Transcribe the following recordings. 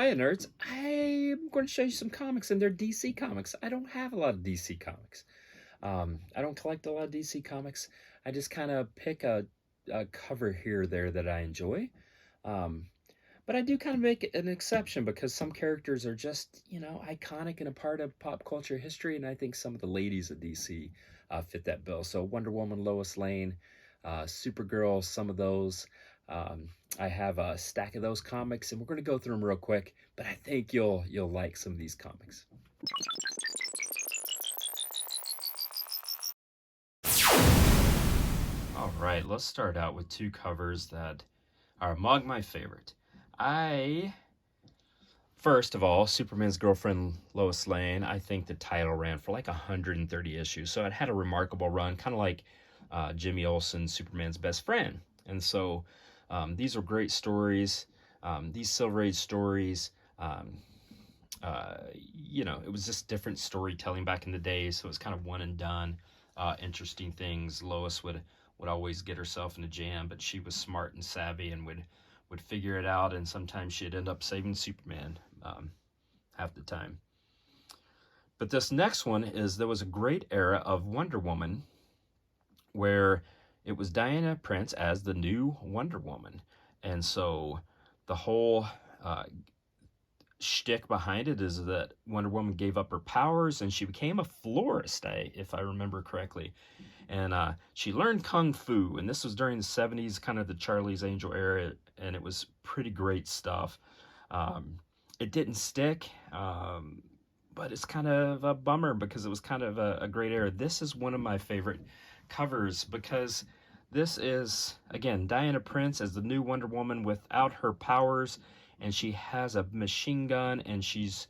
Hiya, nerds. I'm going to show you some comics, and they're DC comics. I don't have a lot of DC comics. I don't collect a lot of DC comics. I just kind of pick a cover here or there that I enjoy. Um, but I do kind of make an exception because some characters are just, iconic and a part of pop culture history, and I think some of the ladies of DC fit that bill. So Wonder Woman, Lois Lane, Supergirl, some of those. Um, I have a stack of those comics, and we're going to go through them real quick. But I think you'll like some of these comics. All right, let's start out with two covers that are among my favorite. First of all, Superman's girlfriend, Lois Lane, I think the title ran for like 130 issues. So it had a remarkable run, kind of like Jimmy Olsen, Superman's best friend. And so these are great stories. These Silver Age stories, it was just different storytelling back in the day. So it was kind of one and done. Interesting things. Lois would always get herself in a jam, but she was smart and savvy and would figure it out, and sometimes she'd end up saving Superman half the time. But this next one there was a great era of Wonder Woman where it was Diana Prince as the new Wonder Woman. And so the whole shtick behind it is that Wonder Woman gave up her powers and she became a florist, if I remember correctly. And she learned Kung Fu, and this was during the 70s, kind of the Charlie's Angel era, and it was pretty great stuff. It didn't stick, but it's kind of a bummer because it was kind of a great era. This is one of my favorite covers because this is, again, Diana Prince as the new Wonder Woman without her powers, and she has a machine gun, and she's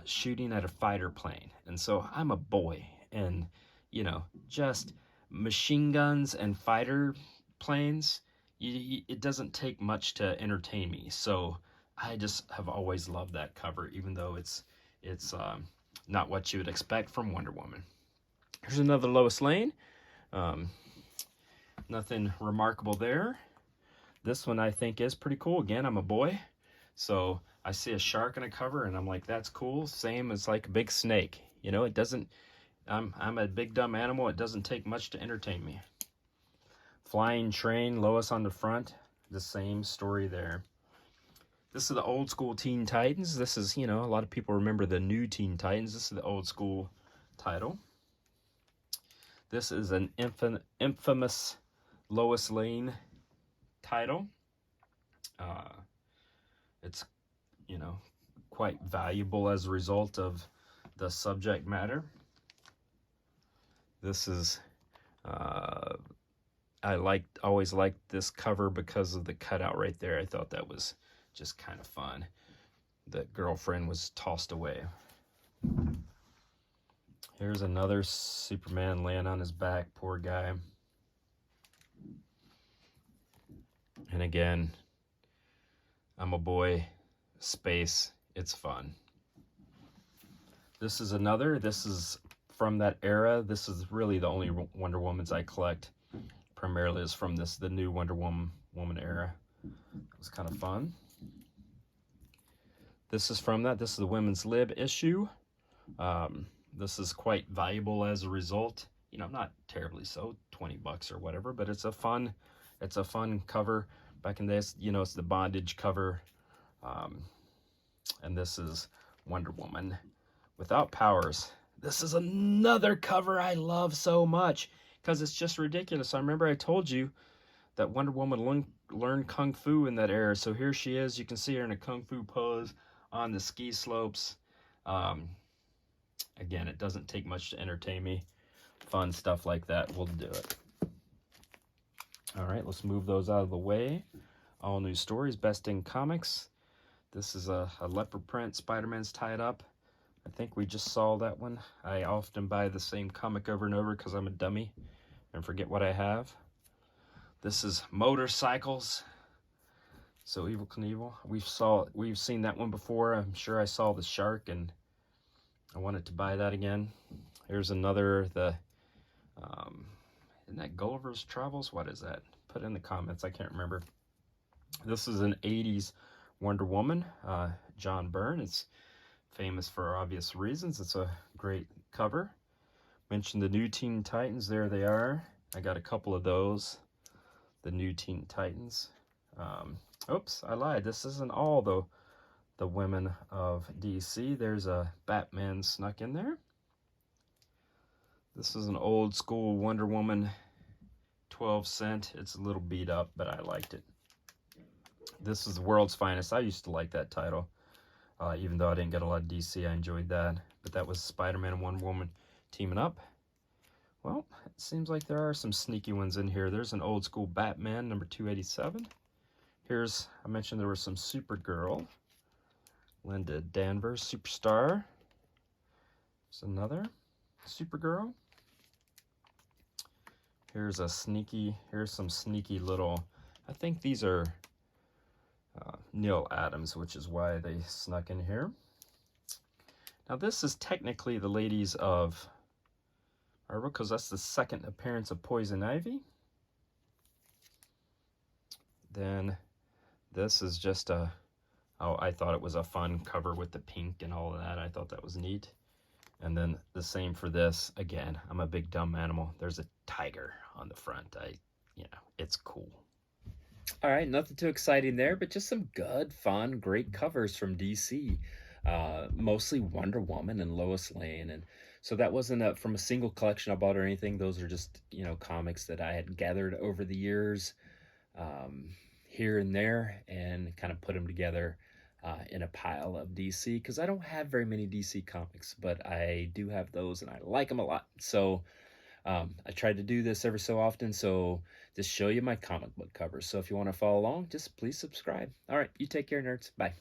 shooting at a fighter plane. And so I'm a boy, and just machine guns and fighter planes, it doesn't take much to entertain me. So I just have always loved that cover, even though it's not what you would expect from Wonder Woman. Here's another Lois Lane. Nothing remarkable there. This one I think is pretty cool. Again, I'm a boy, so I see a shark in a cover and I'm like, that's cool. Same as like a big snake. It doesn't, I'm a big dumb animal. It doesn't take much to entertain me. Flying train, Lois on the front. The same story there. This is the old school Teen Titans. This is, a lot of people remember the new Teen Titans. This is the old school title. This is an infamous Lois Lane title. It's, quite valuable as a result of the subject matter. This is, I always liked this cover because of the cutout right there. I thought that was just kind of fun. The girlfriend was tossed away. Here's another Superman laying on his back, poor guy. And again, I'm a boy, space, it's fun. This is from that era. This is really the only Wonder Womans I collect. Primarily is from the new Wonder Woman era. It was kind of fun. This is from that. This is the Women's Lib issue. This is quite valuable as a result. Not terribly so, $20 or whatever, but it's a fun cover. Back in this, it's the bondage cover. And this is Wonder Woman without powers. This is another cover I love so much because it's just ridiculous. I remember I told you that Wonder Woman learned Kung Fu in that era. So here she is. You can see her in a Kung Fu pose on the ski slopes. Again, it doesn't take much to entertain me. Fun stuff like that will do it. All right, let's move those out of the way. All New Stories, Best in Comics. This is a leopard print. Spider-Man's tied up. I think we just saw that one. I often buy the same comic over and over because I'm a dummy and forget what I have. This is Motorcycles. So Evel Knievel. We've seen that one before. I'm sure I saw the shark and I wanted to buy that again. Here's another, isn't that Gulliver's Travels? What is that? Put in the comments, I can't remember. This is an 80s Wonder Woman, John Byrne. It's famous for obvious reasons. It's a great cover. Mentioned the New Teen Titans. There they are. I got a couple of those. The New Teen Titans. Oops, I lied. This isn't all the women of DC. There's a Batman snuck in there. This is an old school Wonder Woman 12 cent. It's a little beat up, but I liked it. This is the World's Finest. I used to like that title. Even though I didn't get a lot of DC, I enjoyed that. But that was Spider-Man and Wonder Woman teaming up. Well, it seems like there are some sneaky ones in here. There's an old school Batman, number 287. Here's, I mentioned there was some Supergirl. Linda Danvers, Superstar. There's another Supergirl. Here's some sneaky little, I think these are Neil Adams, which is why they snuck in here. Now this is technically the ladies of Marvel, because that's the second appearance of Poison Ivy. Then this is just a, oh, I thought it was a fun cover with the pink and all of that. I thought that was neat. And then the same for this. Again, I'm a big dumb animal. There's a tiger on the front. It's cool. All right, nothing too exciting there, but just some good, fun, great covers from DC. Mostly Wonder Woman and Lois Lane. And so that wasn't from a single collection I bought or anything. Those are just, comics that I had gathered over the years, here and there, and kind of put them together in a pile of DC, because I don't have very many DC comics, but I do have those and I like them a lot. So I try to do this every so often, so just show you my comic book covers. So if you want to follow along, just please subscribe. All right, you take care, nerds. Bye.